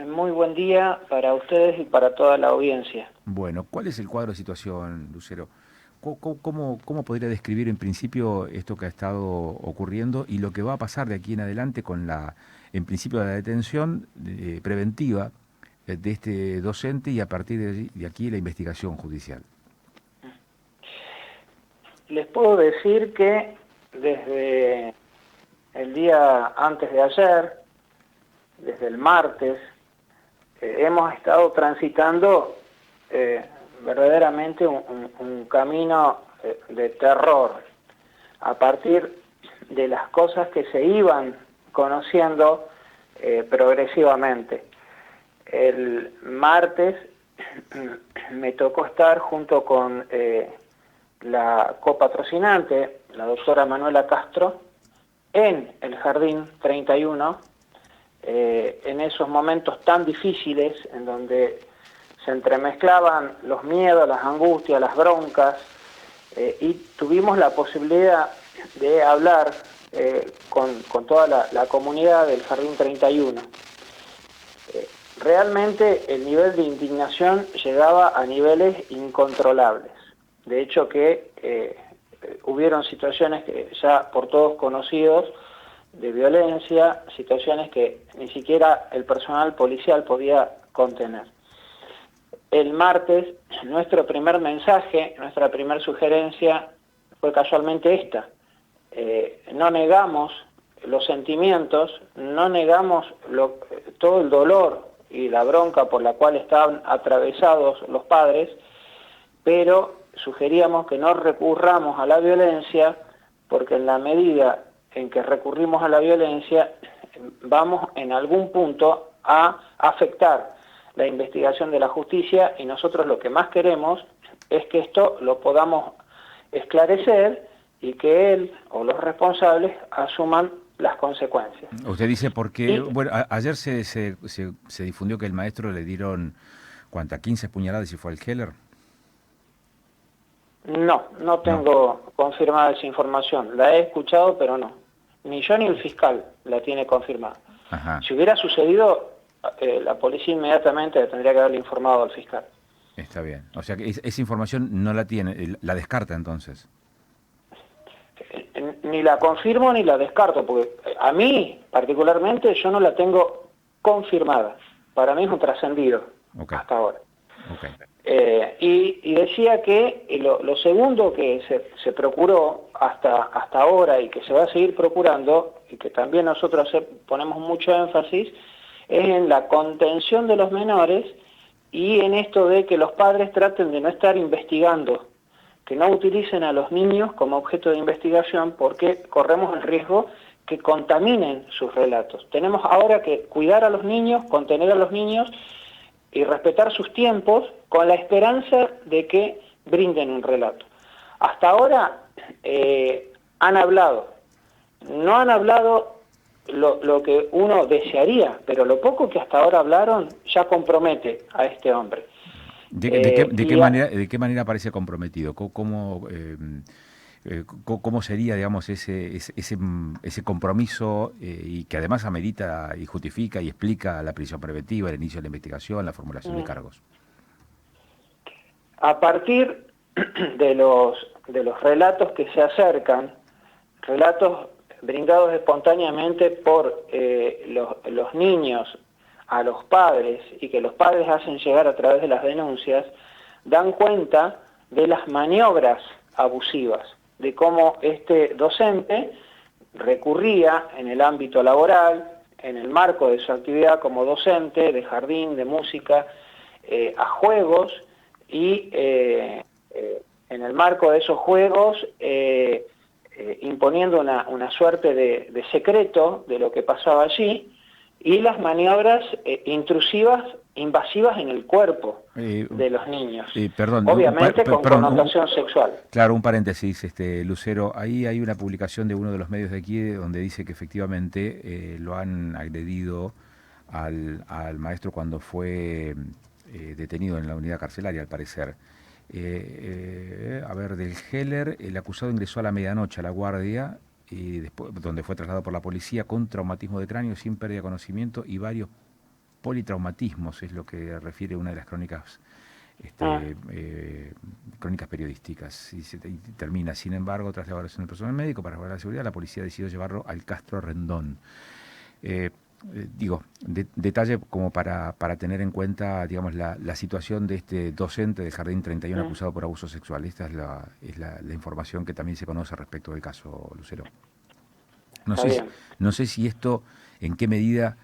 Muy buen día para ustedes y para toda la audiencia. Bueno, ¿cuál es el cuadro de situación, Lucero? ¿Cómo podría describir en principio esto que ha estado ocurriendo y lo que va a pasar de aquí en adelante con en principio, la detención preventiva de este docente y a partir de aquí la investigación judicial? Les puedo decir que desde el día antes de ayer, desde el martes, hemos estado transitando verdaderamente un camino de terror a partir de las cosas que se iban conociendo progresivamente. El martes me tocó estar junto con la copatrocinante, la doctora Manuela Castro, en el Jardín 31, en esos momentos tan difíciles en donde se entremezclaban los miedos, las angustias, las broncas, y tuvimos la posibilidad de hablar con toda la comunidad del Jardín 31. Realmente el nivel de indignación llegaba a niveles incontrolables. De hecho que hubieron situaciones que ya por todos conocidos de violencia, situaciones que ni siquiera el personal policial podía contener. El martes nuestro primer mensaje, nuestra primera sugerencia fue casualmente esta. No negamos los sentimientos, no negamos todo el dolor y la bronca por la cual estaban atravesados los padres, pero sugeríamos que no recurramos a la violencia, porque en la medida en que recurrimos a la violencia, vamos en algún punto a afectar la investigación de la justicia, y nosotros lo que más queremos es que esto lo podamos esclarecer y que él o los responsables asuman las consecuencias. Usted dice porque, Y bueno, ayer se difundió que el maestro le dieron, ¿cuánta? 15 puñaladas y fue al Heller. no No. tengo confirmada esa información. La he escuchado, pero no. Ni yo ni el fiscal la tiene confirmada. Ajá, Si hubiera sucedido, la policía inmediatamente le tendría que haberle informado al fiscal. está bien. O sea que esa información no la tiene, la descarta entonces. Ni la confirmo ni la descarto, porque a mí particularmente yo no la tengo confirmada. Para mí es un trascendido Ok, hasta ahora. ok. Y decía que lo segundo que se procuró hasta ahora y que se va a seguir procurando, y que también nosotros ponemos mucho énfasis, es en la contención de los menores y en esto de que los padres traten de no estar investigando, que no utilicen a los niños como objeto de investigación, porque corremos el riesgo que contaminen sus relatos. Tenemos ahora que cuidar a los niños, contener a los niños y respetar sus tiempos con la esperanza de que brinden un relato. Hasta ahora han hablado, no han hablado lo que uno desearía, pero lo poco que hasta ahora hablaron ya compromete a este hombre. Y De qué manera parece comprometido? ¿Cómo sería, digamos, ese compromiso y que además amerita y justifica y explica la prisión preventiva, el inicio de la investigación, la formulación de cargos? a partir de los relatos que se acercan, relatos brindados espontáneamente por los niños a los padres y que los padres hacen llegar a través de las denuncias, dan cuenta de las maniobras abusivas, de cómo este docente recurría en el ámbito laboral, en el marco de su actividad como docente de jardín, de música, a juegos y en el marco de esos juegos imponiendo una suerte de secreto de lo que pasaba allí, y las maniobras intrusivas, invasivas en el cuerpo de los niños, Perdón, obviamente con connotación sexual. claro, un paréntesis, Lucero. Ahí hay una publicación de uno de los medios de aquí donde dice que efectivamente lo han agredido al maestro cuando fue detenido en la unidad carcelaria, al parecer. A ver, del Heller, el acusado ingresó a la medianoche a la guardia, y después, donde fue trasladado por la policía con traumatismo de cráneo, sin pérdida de conocimiento y varios politraumatismos, es lo que refiere una de las crónicas crónicas periodísticas. Y termina, sin embargo, tras la evaluación del personal médico para evaluar la seguridad, la policía decidió llevarlo al Castro Rendón. Detalle como para tener en cuenta, digamos, la situación de este docente del Jardín 31 acusado por abuso sexual. Esta es la información que también se conoce respecto del caso, Lucero. No sé si esto, en qué medida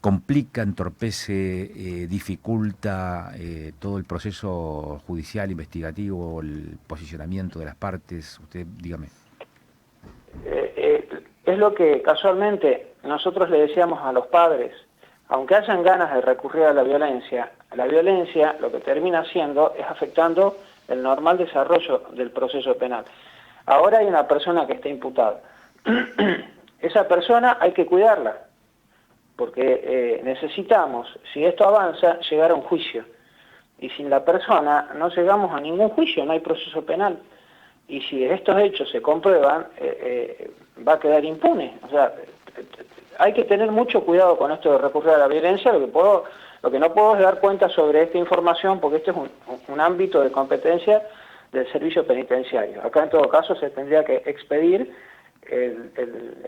complica, entorpece, dificulta todo el proceso judicial, investigativo, el posicionamiento de las partes. Usted, dígame. Es lo que casualmente nosotros le decíamos a los padres: aunque hayan ganas de recurrir a la violencia lo que termina haciendo es afectando el normal desarrollo del proceso penal. Ahora hay una persona que está imputada. Esa persona hay que cuidarla, porque necesitamos, si esto avanza, llegar a un juicio. Y sin la persona no llegamos a ningún juicio, no hay proceso penal. Y si estos hechos se comprueban, va a quedar impune. O sea, hay que tener mucho cuidado con esto de recurrir a la violencia. Lo que no puedo es dar cuenta sobre esta información, porque este es un ámbito de competencia del servicio penitenciario. Acá en todo caso se tendría que expedir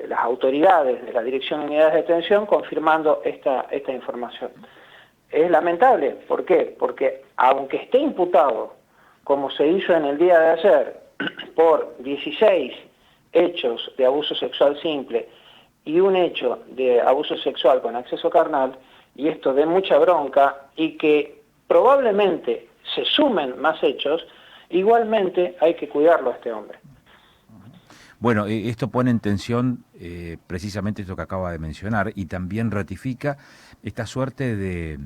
las autoridades de la Dirección de Unidades de Detención confirmando esta información. Es lamentable. ¿Por qué? Porque aunque esté imputado, como se hizo en el día de ayer, por 16 hechos de abuso sexual simple y un hecho de abuso sexual con acceso carnal, y esto de mucha bronca, y que probablemente se sumen más hechos, igualmente hay que cuidarlo a este hombre. Bueno, esto pone en tensión precisamente esto que acaba de mencionar, y también ratifica esta suerte de...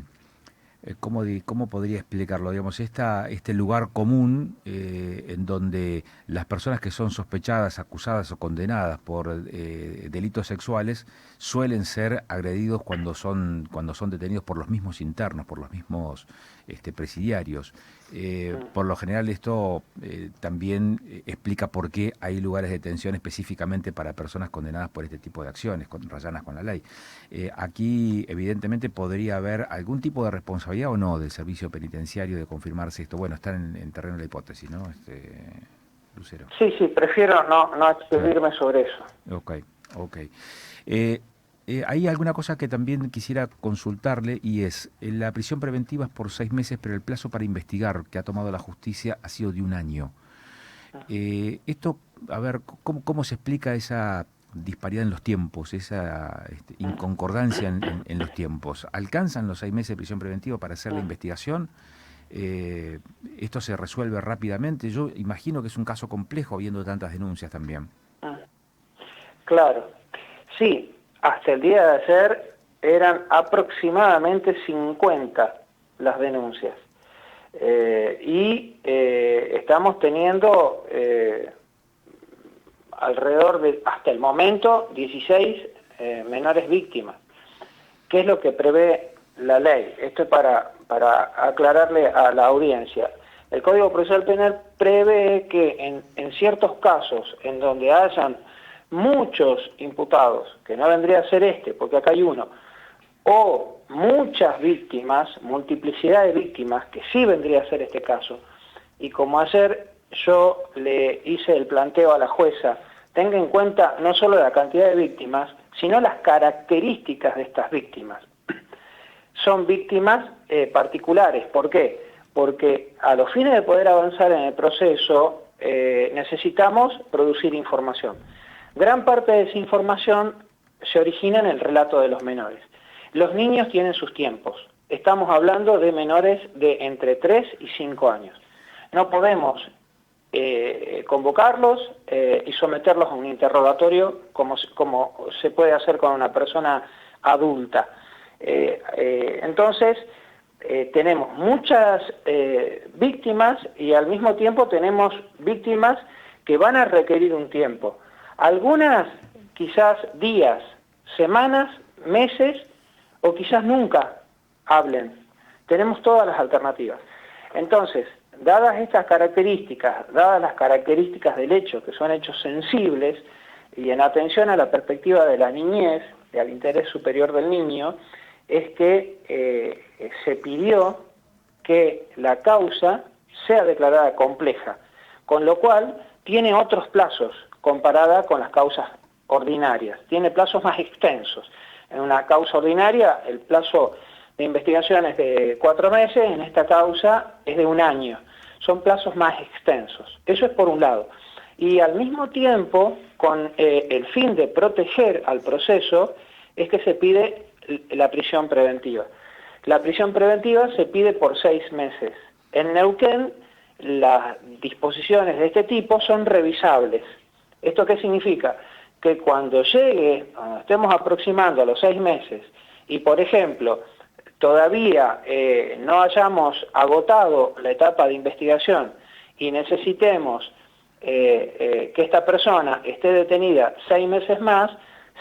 ¿Cómo podría explicarlo? Digamos, este lugar común en donde las personas que son sospechadas, acusadas o condenadas por delitos sexuales suelen ser agredidos cuando son detenidos por los mismos internos, por los mismos presidiarios. Por lo general esto también explica por qué hay lugares de detención específicamente para personas condenadas por este tipo de acciones, rayanas con la ley. Aquí evidentemente podría haber algún tipo de responsabilidad o no del servicio penitenciario de confirmarse esto. Bueno, está en terreno de la hipótesis, ¿no, Lucero? Sí, prefiero no expedirme sobre eso. Ok. Hay alguna cosa que también quisiera consultarle, y es, la prisión preventiva es por 6 meses, pero el plazo para investigar que ha tomado la justicia ha sido de 1 año. Esto, a ver, ¿cómo se explica esa disparidad en los tiempos, esa inconcordancia en los tiempos? ¿Alcanzan los 6 meses de prisión preventiva para hacer la investigación? ¿Esto se resuelve rápidamente? Yo imagino que es un caso complejo habiendo tantas denuncias también. Claro, sí. Hasta el día de ayer eran aproximadamente 50 las denuncias. Estamos teniendo alrededor de, hasta el momento, 16 menores víctimas. ¿Qué es lo que prevé la ley? Esto es para aclararle a la audiencia. El Código Procesal Penal prevé que en ciertos casos en donde hayan muchos imputados, que no vendría a ser porque acá hay uno, o muchas víctimas, multiplicidad de víctimas, que sí vendría a ser este caso, y como ayer yo le hice el planteo a la jueza, tenga en cuenta no solo la cantidad de víctimas, sino las características de estas víctimas. Son víctimas particulares. ¿Por qué? Porque a los fines de poder avanzar en el proceso necesitamos producir información. Gran parte de esa información se origina en el relato de los menores. Los niños tienen sus tiempos. Estamos hablando de menores de entre 3 y 5 años. No podemos convocarlos y someterlos a un interrogatorio como se puede hacer con una persona adulta. Entonces, tenemos muchas víctimas y al mismo tiempo tenemos víctimas que van a requerir un tiempo. Algunas quizás días, semanas, meses o quizás nunca hablen. Tenemos todas las alternativas. Entonces, dadas estas características, dadas las características del hecho, que son hechos sensibles, y en atención a la perspectiva de la niñez y al interés superior del niño, es que se pidió que la causa sea declarada compleja, con lo cual tiene otros plazos comparada con las causas ordinarias, tiene plazos más extensos. En una causa ordinaria el plazo de investigación es de 4 meses, en esta causa es de 1 año, son plazos más extensos. Eso es por un lado. Y al mismo tiempo, con el fin de proteger al proceso, es que se pide la prisión preventiva. La prisión preventiva se pide por 6 meses. En Neuquén, las disposiciones de este tipo son revisables. ¿Esto qué significa? Que cuando estemos aproximando a los 6 meses y, por ejemplo, todavía no hayamos agotado la etapa de investigación y necesitemos que esta persona esté detenida 6 meses más,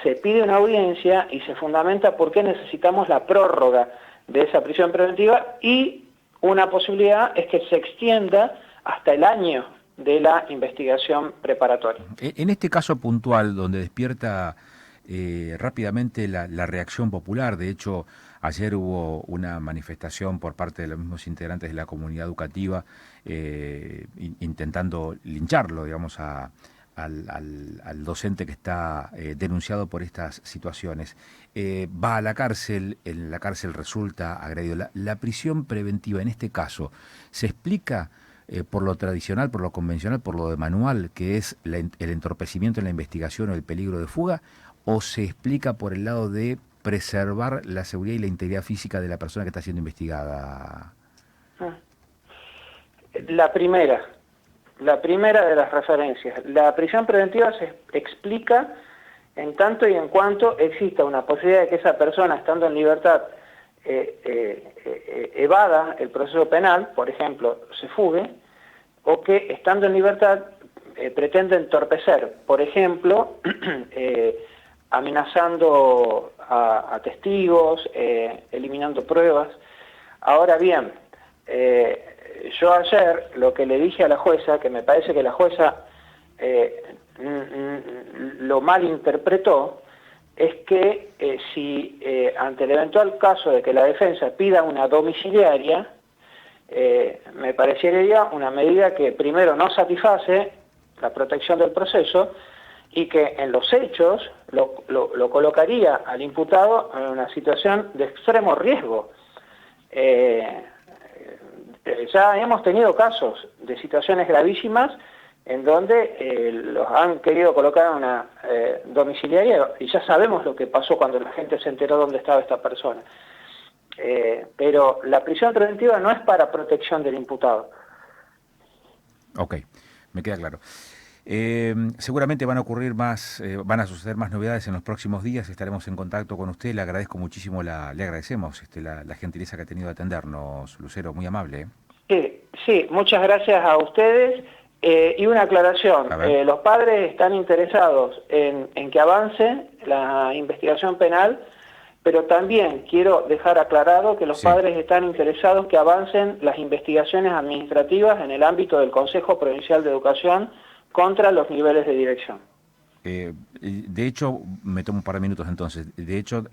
se pide una audiencia y se fundamenta por qué necesitamos la prórroga de esa prisión preventiva, y una posibilidad es que se extienda hasta el año de la investigación preparatoria. En este caso puntual, donde despierta rápidamente la reacción popular, de hecho, ayer hubo una manifestación por parte de los mismos integrantes de la comunidad educativa intentando lincharlo, digamos, al docente que está denunciado por estas situaciones. Va a la cárcel, en la cárcel resulta agredido. La prisión preventiva, en este caso, ¿se explica por lo tradicional, por lo convencional, por lo de manual, que es el entorpecimiento en la investigación o el peligro de fuga, o se explica por el lado de preservar la seguridad y la integridad física de la persona que está siendo investigada? La primera de las referencias. La prisión preventiva se explica en tanto y en cuanto exista una posibilidad de que esa persona, estando en libertad, evada el proceso penal, por ejemplo, se fugue, o que estando en libertad pretende entorpecer, por ejemplo, amenazando a testigos, eliminando pruebas. Ahora bien, yo ayer lo que le dije a la jueza, que me parece que la jueza lo malinterpretó, es que si ante el eventual caso de que la defensa pida una domiciliaria, me parecería una medida que primero no satisface la protección del proceso y que en los hechos lo colocaría al imputado en una situación de extremo riesgo. Ya hemos tenido casos de situaciones gravísimas en donde los han querido colocar en una domiciliaria y ya sabemos lo que pasó cuando la gente se enteró dónde estaba esta persona. Pero la prisión preventiva no es para protección del imputado. Ok, me queda claro. Seguramente van a ocurrir van a suceder más novedades en los próximos días. Estaremos en contacto con usted. Le agradezco muchísimo, le agradecemos la gentileza que ha tenido de atendernos, Lucero, muy amable. Sí, muchas gracias a ustedes. Y una aclaración, los padres están interesados en que avance la investigación penal, pero también quiero dejar aclarado que los padres están interesados que avancen las investigaciones administrativas en el ámbito del Consejo Provincial de Educación contra los niveles de dirección. De hecho, me tomo un par de minutos entonces. De hecho,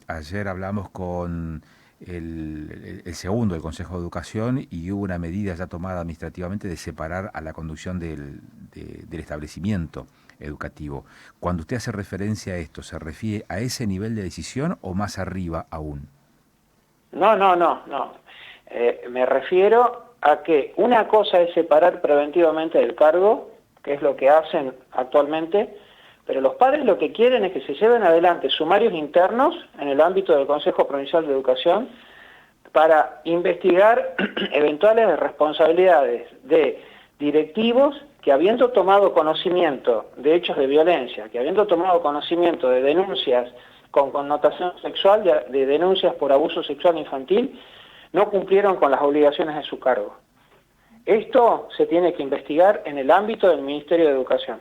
ayer hablamos con el segundo del Consejo de Educación y hubo una medida ya tomada administrativamente de separar a la conducción del establecimiento educativo. Cuando usted hace referencia a esto, ¿se refiere a ese nivel de decisión o más arriba aún? No. Me refiero a que una cosa es separar preventivamente del cargo, que es lo que hacen actualmente, pero los padres lo que quieren es que se lleven adelante sumarios internos en el ámbito del Consejo Provincial de Educación para investigar eventuales responsabilidades de directivos que, habiendo tomado conocimiento de hechos de violencia, que habiendo tomado conocimiento de denuncias con connotación sexual, de denuncias por abuso sexual infantil, no cumplieron con las obligaciones de su cargo. Esto se tiene que investigar en el ámbito del Ministerio de Educación.